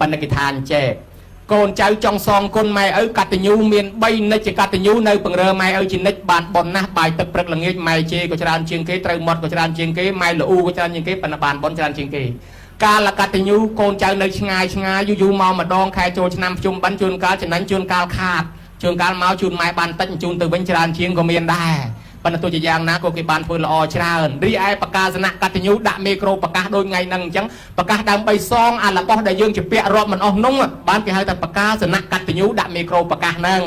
បណ្ឌិតឋានចេកូនចៅចង់សងគុណម៉ែឪកតញ្ញូមាន3និច្ចកតញ្ញូនៅបង្រើម៉ែឪជានិច្ចបានបនណាស់បាយទឹកព្រឹកល្ងាចម៉ែជេក៏ច្រើនជាងគេត្រូវមាត់ក៏ច្រើនជាងគេម៉ែល្អូក៏ច្រើនជាងគេប៉ុន្តែបានបនច្រើនជាងគេកាលកតញ្ញូកូនចៅនៅឆ្ងាយយូរមកម្ដងខែចូលឆ្នាំជុំបិណ្ឌជួនកាលចំណេញជួនកាលខាតជួនកាលមកជូនម៉ែបានតិចជូនទៅវិញច្រើនជាងក៏មានដែរប៉ុន្តែទោះជាយ៉ាងណាក៏គេបានធ្វើល្អច្រើនរីឯប្រកាសនកតញ្ញូដាក់មេក្រូប្រកាសដូចថ្ងៃហ្នឹងអញ្ចឹងប្រកាសដើម្បីសងអារបស់ដែលយើងជាពាក់រាប់មិនអស់នោះបានគេហៅថាប្រកាសនកតញ្ញូដាក់មេក្រូប្រកាសហ្នឹង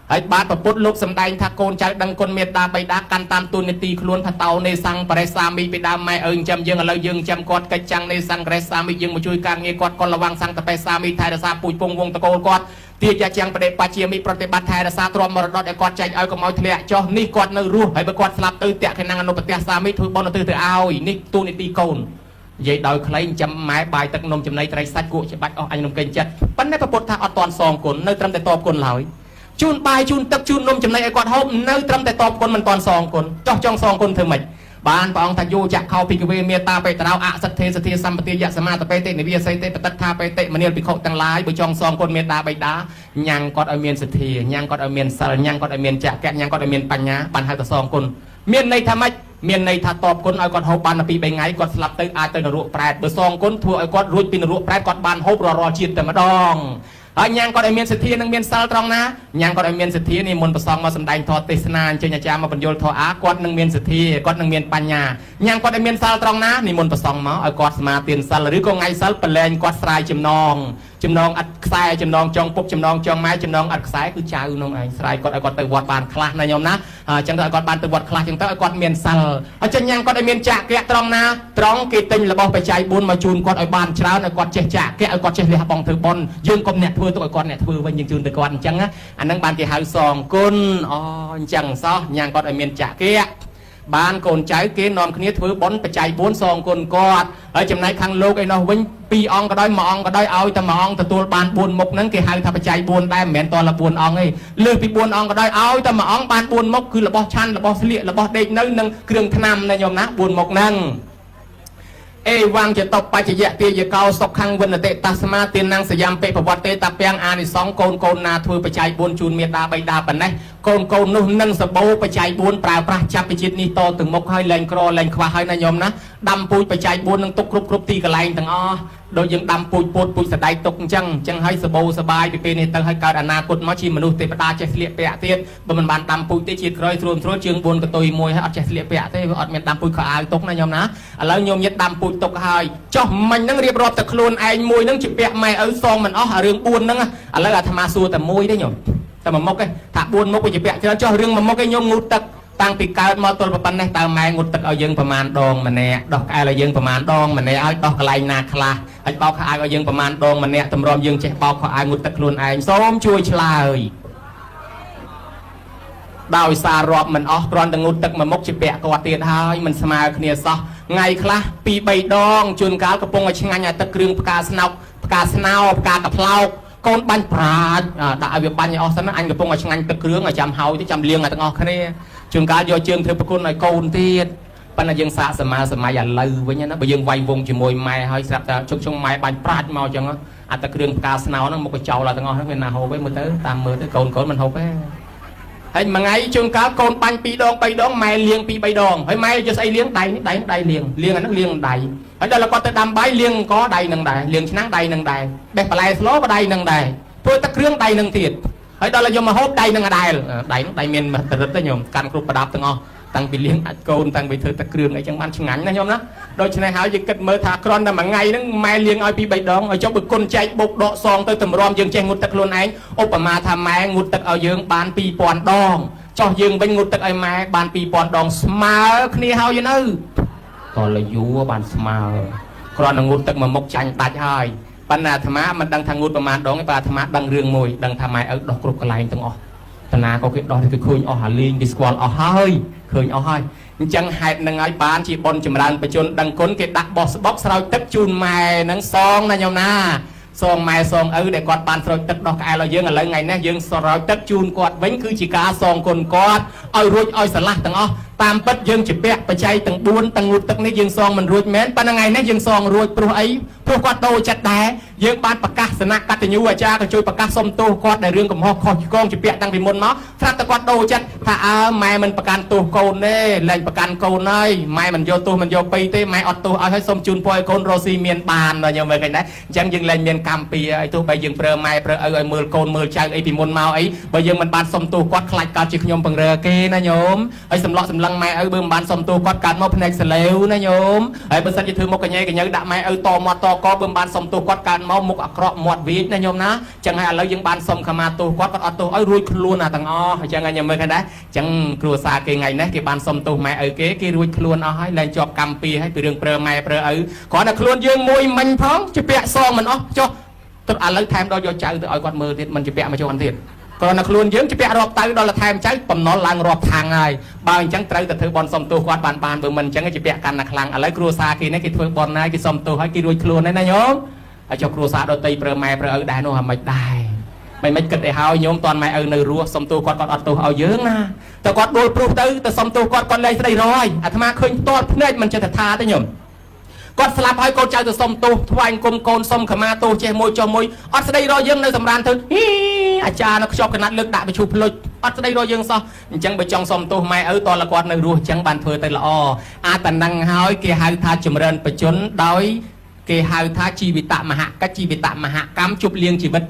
ហើយបាទប្រពុតលោកសម្ដែងថាកូនចៅដឹងគុណមេត្តាបិតាកាន់តាមទូនីតិខ្លួនថាតោនេសង្ឃបរិសាមីពីដើមម៉ែឪចាំយើងឥឡូវយើងចាំគាត់កិច្ចចាំងនេសង្ឃបរិសាមីយើងមកជួយការងារគាត់រវាងសង្ឃតបេសាមីថែរក្សាពូជពងវងតកូលគាត់ទាជាជាងបដិបត្តិជាមីប្រតិបត្តិថែរក្សាទ្រព្យមរតកឲ្យគាត់ចែកឲ្យកុំឲ្យធ្លាក់ចុះនេះគាត់នៅរស់ហើយបើគាត់ស្លាប់ទៅតាក់ខណៈអនុប្រទេសសាមីធ្វើបុណ្យទៅឲ្យនេះទូនីតិកូននិយាយដោយខ្លីចាំម៉ែបាយទឹកនំចំណីត្រីសាច់គក់ច្បាច់អស់អញនំកេងចិត្តប៉ុន្តែប្រពុតថាអត់តន់សងគុណនៅត្រឹមតែតបគុណឡើយជូនបាយជូនទឹកជូននំចំណីឲ្យគាត់ហូបនៅត្រឹមតែតបគុណមិនតន់សងគុណចោះចង់សងគុណធ្វើម៉េចបានព្រះអង្គថាយោចៈខោភិក្ខវេមេតាបេត្រោអសទ្ធេសទ្ធាសម្បទាយសមាតបេតិនិវិស័យទេបតិថាបេតិមនាលភិក្ខុទាំងឡាយបើចង់សងគុណមេតាបិតាញ៉ាំងគាត់ឲ្យមានសទ្ធាញ៉ាំងគាត់ឲ្យមានសិលញ៉ាំងគាត់ឲ្យមានចក្ខៈញ៉ាំងគាត់ឲ្យមានបញ្ញាបានហៅថាសងគុណមានន័យថាម៉េចមានន័យថាតបគុណឲ្យគាត់ហូបបាន2 3ថ្ងៃគាត់ស្លាប់ទៅអាចទៅនរកប្រែតបើសងគុណធ្វើឲ្យគាត់រួចពីនរកប្រែតគាត់បានហូបរាល់ជាតិតែម្ដងហើយញ៉ាំងគាត់ឲ្យមានសទ្ធានិងមានសិលត្រង់ណាញ៉ាំងគាត់ឲ្យមានសទ្ធានេះមុនប្រសងមកសម្ដែងធម៌ទេសនាអញ្ជើញអាចារ្យមកបញ្យល់ធម៌អាគាត់នឹងមានសទ្ធាគាត់នឹងមានបញ្ញាញ៉ាំងគាត់ឲ្យមានសិលត្រង់ណានិមន្តប្រសងមកឲ្យគាត់ស្មាទានសិលឬក៏ថ្ងៃសិលប្រឡែងគាត់ស្រាយចំណងអត់ខ្សែចំណងចង់ពុកចំណងចង់ម៉ែចំណងអត់ខ្សែគឺចៅនោះឯងស្រាយគាត់ឲ្យគាត់ទៅវត្តបានខ្លះណាញោមណាអញ្ចឹងទៅឲ្យគាត់បានទៅវត្តខ្លះអញ្ចឹងទៅឲ្យគាត់មានសិលអញ្ចឹងញ៉ាំងគាត់ឲ្យមានចក្ខៈត្រង់ណាត្រង់គេទិញរបស់បច្ច័យ4មកជូនគាត់ឲ្យបានច្រើនឲ្យគាត់ចេះចក្ខៈឲ្យគាត់ចេះលះបង់ធ្វើបុណ្យយើងកុំអ្នកធ្វើទុកឲ្យគាត់អ្នកធ្វើវិញយើងជូនទៅគាត់អញ្ចឹងអាហ្នឹងបានគេហៅសងគុណអញ្ចឹងសោះញ៉ាំងគាត់ឲ្យមានចក្ខៈបានកូនចៅគេនាំគ្នាធ្វើបុណ្យបច្ច័យ4សងគុណគាត់ហើយចំណែកខាងលោកឯនោះវិញ2អង្គក៏ដោយ1អង្គក៏ដោយឲ្យតែ1អង្គទទួលបាន4មុខហ្នឹងគេហៅថាបច្ច័យ4ដែរមិនមែនតរ4អង្គទេលើសពី4អង្គក៏ដោយឲ្យតែ1អង្គបាន4មុខគឺរបស់ឆាន់របស់ស្លៀករបស់ដេកនៅនិងគ្រឿងថ្នាំណាញោមណា4មុខហ្នឹងអេវ៉ាំងចតបច្ចយៈទាយកោសុខੰវិនតិតស្មាទានងសយំពេប្រវត្តិតពាំងអានិសង្ឃកូនណាធ្វើបច្ច័យ4ជូនមេដាបៃតាប៉ុណ្ណេះកូននោះនឹងសបោបច្ច័យ4ប្រើប្រាស់ចាប់ពីជាតិនេះតទៅមុខហើយលែងក្រលែងខ្វះហើយណាញោមណាដាំពូជបច្ច័យ4នឹងទុកគ្រប់ទីកន្លែងទាំងអស់ដូចយើងដាំពូជពោតពូជសដៃទុកអញ្ចឹងហើយសបោសបាយពីពេលនេះទៅឲ្យកើតអនាគតមកជាមនុស្សទេវតាចេះស្លៀកពាក់ទៀតបើមិនបានដាំពូជទេជាតិក្រោយស្រួលជើង4កតុយមួយហើយអត់ចេះស្លៀកពាក់ទេវាអត់មានដាំពូជខោអាវទុកណាញោមណាឥឡូវញោមញាតដាំពូជទុកហើយចុះមិញហ្នឹងរៀបរាប់តែខ្លួនឯងមួយហ្នឹងជាពាក់ម៉ែឪសងមិនអស់រឿង4ហ្នឹងឥឡូវអាត្មាសួរតែមួយទេញោមតែមួយមុខឯងថា4មុខវាជាពាក់ច្រើនចុះរឿងមួយមុខឯងញោមងូតទឹកតាំងពីកើតមកទល់ប៉ុណ្ណេះតើម៉ែងូតទឹកឲ្យយើងប្រមាណដងម្នាក់ដោះក្អែលឲ្យយើងប្រមាណដងម្នាក់ឲ្យដោះកន្លែងណាខ្លះហើយបោកខោអាវឲ្យយើងប្រមាណដងម្នាក់តម្រាំយើងចេះបោកខោអាវងូតទឹកខ្លួនឯងសូមជួយឆ្លើយដោយសាររាប់មិនអស់គ្រាន់តែងូតទឹកមួយមុខជាពាក់គាត់ទៀតហើយមិនស្មើគ្នាសោះថ្ងៃខ្លះ2 3ដងជួនកាលកំពុងឲ្យឆ្ងាញ់ឲ្យទឹកគ្រឿងផ្កាស្នោផ្កាស្នោផ្កាកាផ្លោកកូនបាញ់ប្រាជ្ញដាក់ឲ្យវាបាញ់ឲ្យអស់សិនអញកំពុងឲ្យឆ្ងាញ់ទឹកគ្រឿងឲ្យចាំហើយទៅចាំលៀងឲ្យទាំងអស់គ្នាជួនកាលយកជើងធ្វើប្រគុណឲ្យកូនទៀតប៉ុន្តែយើងសាកសម័យឥឡូវវិញណាបើយើងវាយវងជាមួយម៉ែហើយស្រាប់តែជុំម៉ែបាញ់ប្រាជ្ញមកអញ្ចឹងអាទឹកគ្រឿងផ្កាស្នោហ្នឹងមកកញ្ចោលឲ្យទាំងអស់ហ្នឹងវាណាហូបទេមើលទៅតាមមើលទៅកូនមិនហូបទេហើយមួយថ្ងៃជួនកាលកូនបាញ់2 ដង 3 ដងម៉ែលាង2 3 ដងហើយម៉ែយកស្អីលាងដៃនេះដៃលាងអាហ្នឹងលាងដៃហើយដល់គាត់ទៅដាំបាយលាងអង្គដៃនឹងដែរលាងឆ្នាំងដៃនឹងដែរបេះបន្លែស្លក៏ដៃនឹងដែរធ្វើទឹកគ្រឿងដៃនឹងទៀតហើយដល់យកមកហូបដៃនឹងដែរដៃមានតរិតទេញោមកាន់គ្រប់ប្រដាប់ទាំងអស់តាំងពីលាងអាចកូនតាំងពីធ្វើទឹកគ្រឿងអីចឹងបានឆ្ងាញ់ណាញោមណាដូច្នេះហើយយើងគិតមើលថាគ្រាន់តែមួយថ្ងៃហ្នឹងម៉ែលាងឲ្យ2 3 ដងឲ្យចុះបើគុណចែកបុកដកសងទៅតម្រាំយើងចេះងូតទឹកខ្លួនឯងឧបមាថាម៉ែងូតទឹកឲ្យយើងបាន2000 ដងចុះយើងវិញងូតទឹកឲ្យម៉ែបាន2000 ដងស្មើគ្នាហើយនៅតលយួរបានស្មើគ្រាន់តែងូតទឹកមួយមុខចាញ់ដាច់ហើយប៉ុន្តែអាត្មាមិនដឹងថាងូតប្រមាណដងទេបើអាត្មាដឹងរឿងមួយដឹងថាម៉ែឪដោះគ្រប់កន្លែងទាំងអស់តាណាក៏គេដោះទៅឃើញអស់អាលីងគេស្គាល់អស់ហើយឃើញអស់ហើយអញ្ចឹងហេតុនឹងឲ្យបានជាបុណ្យចម្រើនបច្ចុប្បន្នដឹងគុណគេដាក់បោះស្បុកស្រោចទឹកជូនម៉ែនឹងសងណាញោមណាសងម៉ែសងឪដែលគាត់បានស្រោចទឹកដោះក្អែលឲ្យយើងឥឡូវថ្ងៃនេះយើងស្រោចទឹកជូនគាត់វិញគឺជាការសងគុណគាត់ ឲ្យរួចឲ្យស្រឡះទាំងអស់តាមពិតយើងជាពាក់បច្ច័យទាំង4ទាំងងូតទឹកនេះយើងសងមិនរួចមែនប៉ុន្តែថ្ងៃនេះយើងសងរួចព្រោះអីព្រោះគាត់តូចចិត្តដែរយើងបានប្រកាសសនៈកតញ្ញូអាចារ្យក៏ជួយប្រកាសសុំទោសគាត់ដែលរឿងកំហុសខុសឆ្គងជាពាក់តាំងពីមុនមកស្រាប់តែគាត់តូចចិត្តថាម៉ែមិនប្រកាន់ទោសកូនទេលែងប្រកាន់កូនហើយម៉ែមិនយកទោសមិនយកពីទេម៉ែអត់ទោសឲ្យសុំជូនពរឲ្យកូនរស់ស៊ីមានបានដល់ញោមមើលឃើញដែរអញ្ចឹងយើងលែងមានកម្មពីឲ្យទោះបីយើងប្រើម៉ែប្រើឪឲ្យមើលកូនមើលចៅអីពីមុនមកអីបើយើងមិនបានសុំទោសគាត់ខ្លាចកើតជាខ្ញុំបង្រើគេណាញោមហើយសម្លក់សម្លឹងម៉ែឪបើមិនបានសុំទោសគាត់កើតមកភ្នែកសលេវណាញោមហើយបើសិនជាធ្វើមុខកញ្ញែកញ្ញើដាក់ម៉ែឪតមាត់តកបើមិនបានសុំទោសគាត់កើតមកមុខអាក្រក់មាត់វាចណាញោមណាអញ្ចឹងហើយឥឡូវយើងបានសុំខមាទោសគាត់អត់ទោសឲ្យរួចខ្លួនណាទាំងអស់អញ្ចឹងញោមមើលឃើញដែរអញ្ចឹងគ្រួសារគេថ្ងៃនេះគេបានសុំទោសម៉ែឪគេរួចខ្លួនអស់ហើយលែងជាប់កម្មពីហើយពីរឿងប្រើម៉ែប្រើឪគ្រាន់តែខ្លួនយើងមួយមិញផងជាពាក់សងមិនអស់ចុះទៅឥឡូវថែមដល់យកចៅទៅឲ្យគាត់មើលទៀតមិនជាពាក់មកចូលទៀតគ្រាន់តែខ្លួនយើងជាពាក់រាប់ទៅដល់ថែមចៅបំណុលឡើងរាប់ທາງហើយបើអញ្ចឹងត្រូវតែធ្វើបន់សុំទោសគាត់បានបើមិនអញ្ចឹងជាពាក់កាន់តែខ្លាំងឥឡូវគ្រួសារគេនេះគេធ្វើបន់ណាគេសុំទោសហើយគេរួចខ្លួនហើយណាញោមហើយចុះគ្រួសារដតីប្រើម៉ែប្រើឪដែរនោះអាមិនដែរមិនគិតឲ្យហើយញោមតនម៉ែឪនៅរស់សុំទោសគាត់អត់ទោសឲ្យយើងណាតែគាត់ដួលព្រោះទៅសុំទោសគាត់លែងស្ដីរយអាត្មាឃើញផ្ទាល់ភ្នែកមិនចេះតែថាទេញោមគាត់ស្លាប់ហើយកូនចៅទៅសុំទោសថ្វាយគុំកូនសុំខមាទោសចេះមួយចុះមួយអត់ស្ដីរយយើងនៅសម្រានទៅអាចារ្យនៅខ្ជាប់កណាត់លើកដាក់បជុផ្លុចអត់ស្ដីរយយើងសោះអញ្ចឹងបើចង់សុំទោសម៉ែឪតលគាត់នៅរស់អញ្ចឹងបានធ្វើទៅល្អអាតណ្ណឹងហើយគេហៅថាចម្រើនបជនដោយគេហៅថាជីវិតមហកិច្ចជីវិតមហកម្មជប់លៀងជីវិត